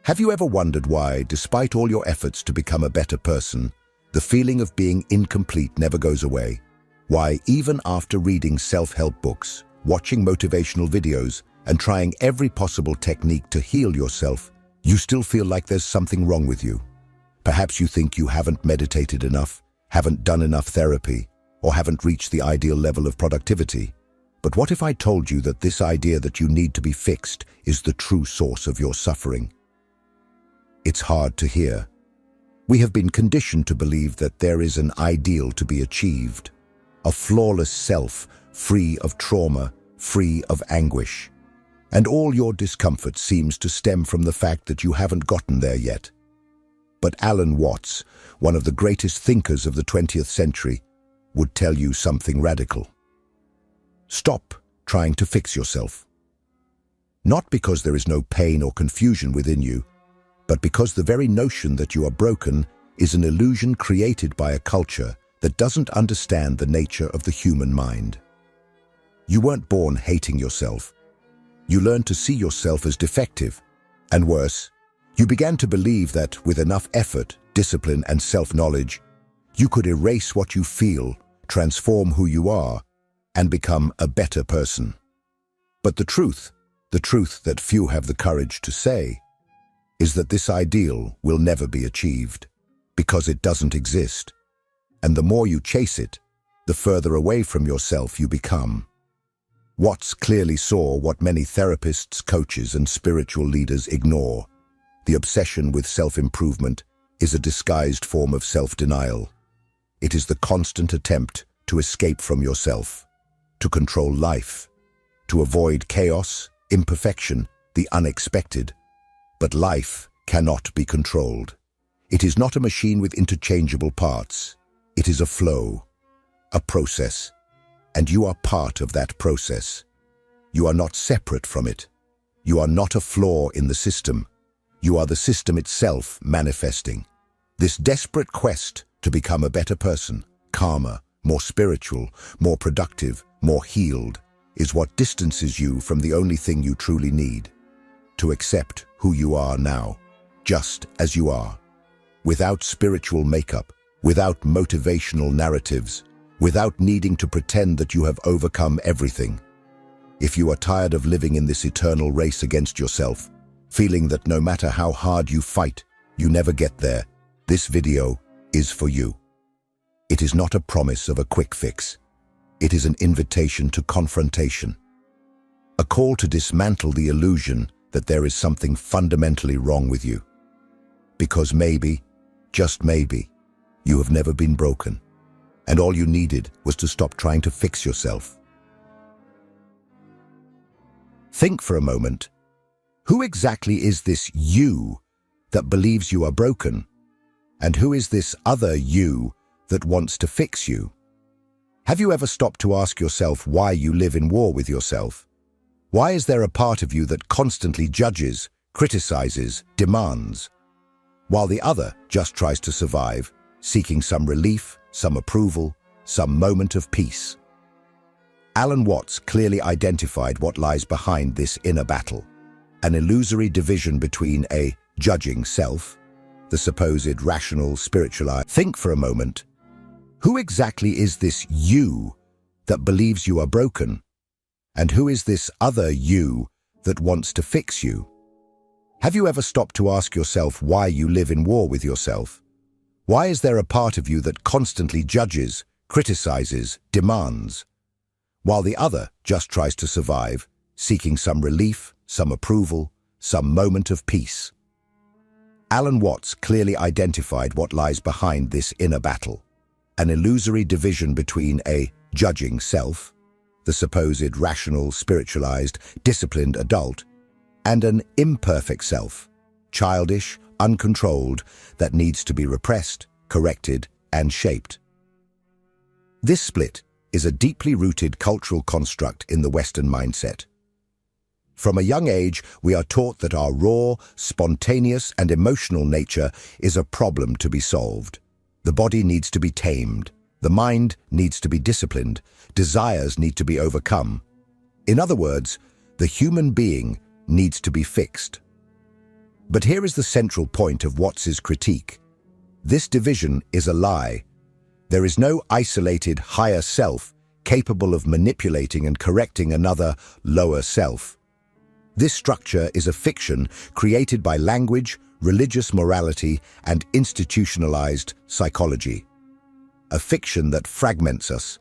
Have you ever wondered why, despite all your efforts to become a better person, the feeling of being incomplete never goes away? Why, even after reading self-help books, watching motivational videos, and trying every possible technique to heal yourself, you still feel like there's something wrong with you? Perhaps you think you haven't meditated enough, haven't done enough therapy, or haven't reached the ideal level of productivity. But what if I told you that this idea that you need to be fixed is the true source of your suffering? It's hard to hear. We have been conditioned to believe that there is an ideal to be achieved, a flawless self, free of trauma, free of anguish. And all your discomfort seems to stem from the fact that you haven't gotten there yet. But Alan Watts, one of the greatest thinkers of the 20th century, would tell you something radical. Stop trying to fix yourself. Not because there is no pain or confusion within you, but because the very notion that you are broken is an illusion created by a culture that doesn't understand the nature of the human mind. You weren't born hating yourself. You learned to see yourself as defective, and worse, you began to believe that with enough effort, discipline, and self-knowledge, you could erase what you feel, transform who you are, and become a better person. But the truth that few have the courage to say, is that this ideal will never be achieved, because it doesn't exist. And the more you chase it, the further away from yourself you become. Watts clearly saw what many therapists, coaches, and spiritual leaders ignore. The obsession with self-improvement is a disguised form of self-denial. It is the constant attempt to escape from yourself, to control life, to avoid chaos, imperfection, the unexpected. But life cannot be controlled. It is not a machine with interchangeable parts. It is a flow, a process, and you are part of that process. You are not separate from it. You are not a flaw in the system. You are the system itself manifesting. This desperate quest to become a better person, calmer, more spiritual, more productive, more healed, is what distances you from the only thing you truly need: to accept who you are now, just as you are, without spiritual makeup, without motivational narratives, without needing to pretend that you have overcome everything. If you are tired of living in this eternal race against yourself, feeling that no matter how hard you fight, you never get there, this video is for you. It is not a promise of a quick fix. It is an invitation to confrontation, a call to dismantle the illusion that there is something fundamentally wrong with you. Because maybe, just maybe, you have never been broken, and all you needed was to stop trying to fix yourself. Think for a moment. Who exactly is this you that believes you are broken? And who is this other you that wants to fix you? Have you ever stopped to ask yourself why you live in war with yourself? Why is there a part of you that constantly judges, criticizes, demands, while the other just tries to survive, seeking some relief, some approval, some moment of peace? Alan Watts clearly identified what lies behind this inner battle: an illusory division between a judging self, the supposed rational, spiritualized. Think for a moment. Who exactly is this you that believes you are broken? And who is this other you that wants to fix you? Have you ever stopped to ask yourself why you live in war with yourself? Why is there a part of you that constantly judges, criticizes, demands, while the other just tries to survive, seeking some relief, some approval, some moment of peace? Alan Watts clearly identified what lies behind this inner battle: an illusory division between a judging self, the supposed rational, spiritualized, disciplined adult, and an imperfect self, childish, uncontrolled, that needs to be repressed, corrected, and shaped. This split is a deeply rooted cultural construct in the Western mindset. From a young age, we are taught that our raw, spontaneous, and emotional nature is a problem to be solved. The body needs to be tamed. The mind needs to be disciplined. Desires need to be overcome. In other words, the human being needs to be fixed. But here is the central point of Watts's critique. This division is a lie. There is no isolated higher self capable of manipulating and correcting another lower self. This structure is a fiction created by language, religious morality, and institutionalized psychology. A fiction that fragments us,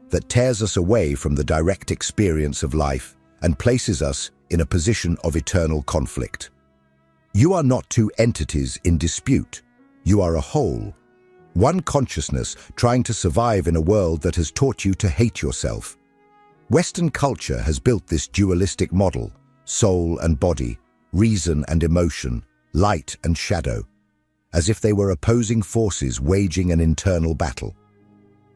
that tears us away from the direct experience of life and places us in a position of eternal conflict. You are not two entities in dispute. You are a whole. One consciousness trying to survive in a world that has taught you to hate yourself. Western culture has built this dualistic model, soul and body, reason and emotion, light and shadow, as if they were opposing forces waging an internal battle.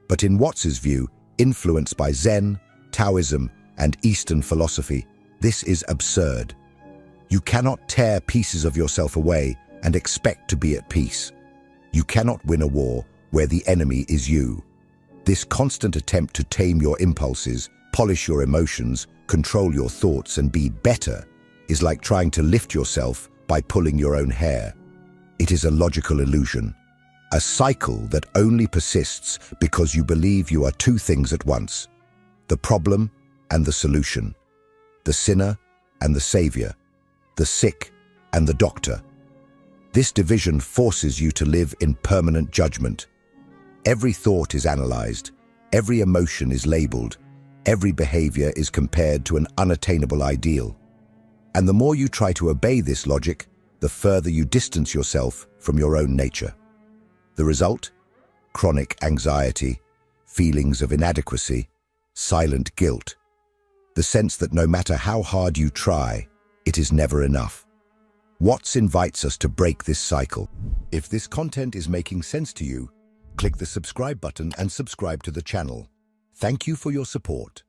But in Watts's view, influenced by Zen, Taoism, and Eastern philosophy, this is absurd. You cannot tear pieces of yourself away and expect to be at peace. You cannot win a war where the enemy is you. This constant attempt to tame your impulses, polish your emotions, control your thoughts, and be better is like trying to lift yourself by pulling your own hair. It is a logical illusion, a cycle that only persists because you believe you are two things at once: the problem and the solution, the sinner and the savior, the sick and the doctor. This division forces you to live in permanent judgment. Every thought is analyzed, every emotion is labeled, every behavior is compared to an unattainable ideal. And the more you try to obey this logic, the further you distance yourself from your own nature. The result? Chronic anxiety, feelings of inadequacy, silent guilt, the sense that no matter how hard you try, it is never enough. Watts invites us to break this cycle. If this content is making sense to you, click the subscribe button and subscribe to the channel. Thank you for your support.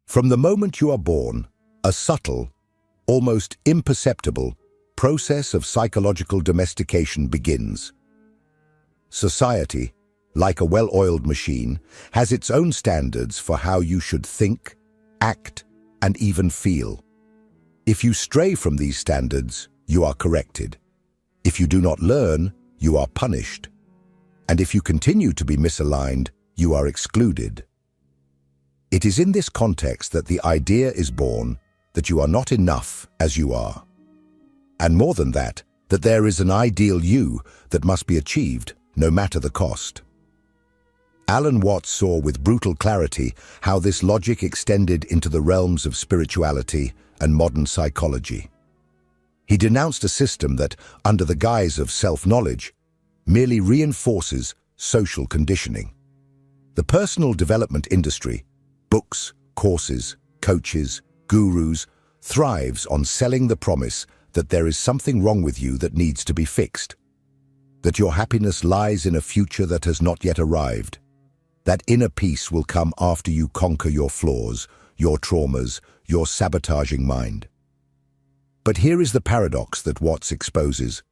From the moment you are born, a subtle, almost imperceptible process of psychological domestication begins. Society, like a well-oiled machine, has its own standards for how you should think, act, and even feel. If you stray from these standards, you are corrected. If you do not learn, you are punished. And if you continue to be misaligned, you are excluded. It is in this context that the idea is born that you are not enough as you are. And more than that, that there is an ideal you that must be achieved, no matter the cost. Alan Watts saw with brutal clarity how this logic extended into the realms of spirituality and modern psychology. He denounced a system that, under the guise of self-knowledge, merely reinforces social conditioning. The personal development industry, books, courses, coaches, gurus, thrives on selling the promise that there is something wrong with you that needs to be fixed, that your happiness lies in a future that has not yet arrived, that inner peace will come after you conquer your flaws, your traumas, your sabotaging mind. But here is the paradox that Watts exposes.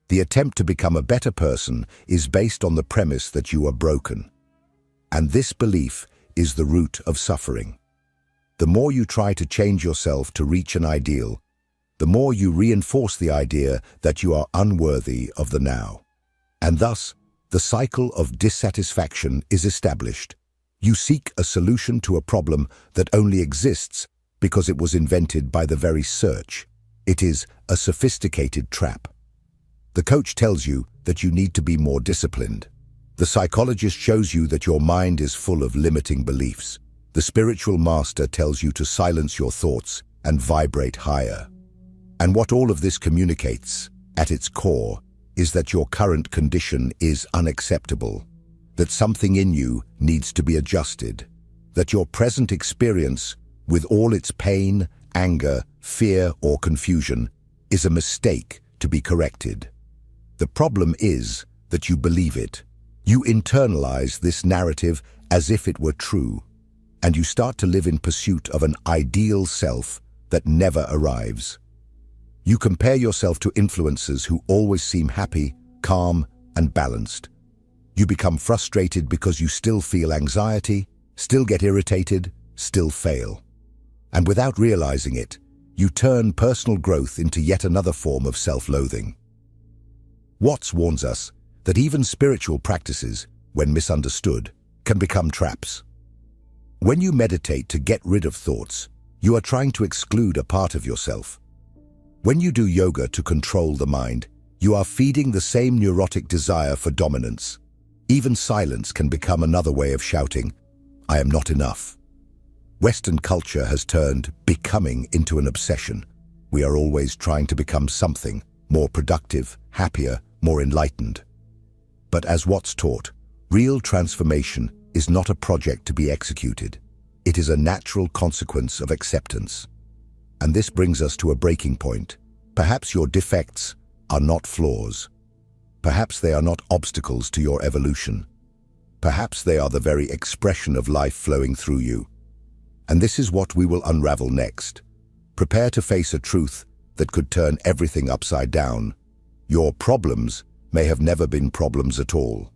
The attempt to become a better person is based on the premise that you are broken. And this belief is the root of suffering. The more you try to change yourself to reach an ideal, the more you reinforce the idea that you are unworthy of the now. And thus, the cycle of dissatisfaction is established. You seek a solution to a problem that only exists because it was invented by the very search. It is a sophisticated trap. The coach tells you that you need to be more disciplined. The psychologist shows you that your mind is full of limiting beliefs. The spiritual master tells you to silence your thoughts and vibrate higher. And what all of this communicates, at its core, is that your current condition is unacceptable, that something in you needs to be adjusted, that your present experience, with all its pain, anger, fear, or confusion, is a mistake to be corrected. The problem is that you believe it. You internalize this narrative as if it were true, and you start to live in pursuit of an ideal self that never arrives. You compare yourself to influencers who always seem happy, calm, and balanced. You become frustrated because you still feel anxiety, still get irritated, still fail. And without realizing it, you turn personal growth into yet another form of self-loathing. Watts warns us that even spiritual practices, when misunderstood, can become traps. When you meditate to get rid of thoughts, you are trying to exclude a part of yourself. When you do yoga to control the mind, you are feeding the same neurotic desire for dominance. Even silence can become another way of shouting, "I am not enough." Western culture has turned becoming into an obsession. We are always trying to become something, more productive, happier, more enlightened. But as Watts taught, real transformation is not a project to be executed. It is a natural consequence of acceptance. And this brings us to a breaking point. Perhaps your defects are not flaws. Perhaps they are not obstacles to your evolution. Perhaps they are the very expression of life flowing through you. And this is what we will unravel next. Prepare to face a truth that could turn everything upside down. Your problems may have never been problems at all.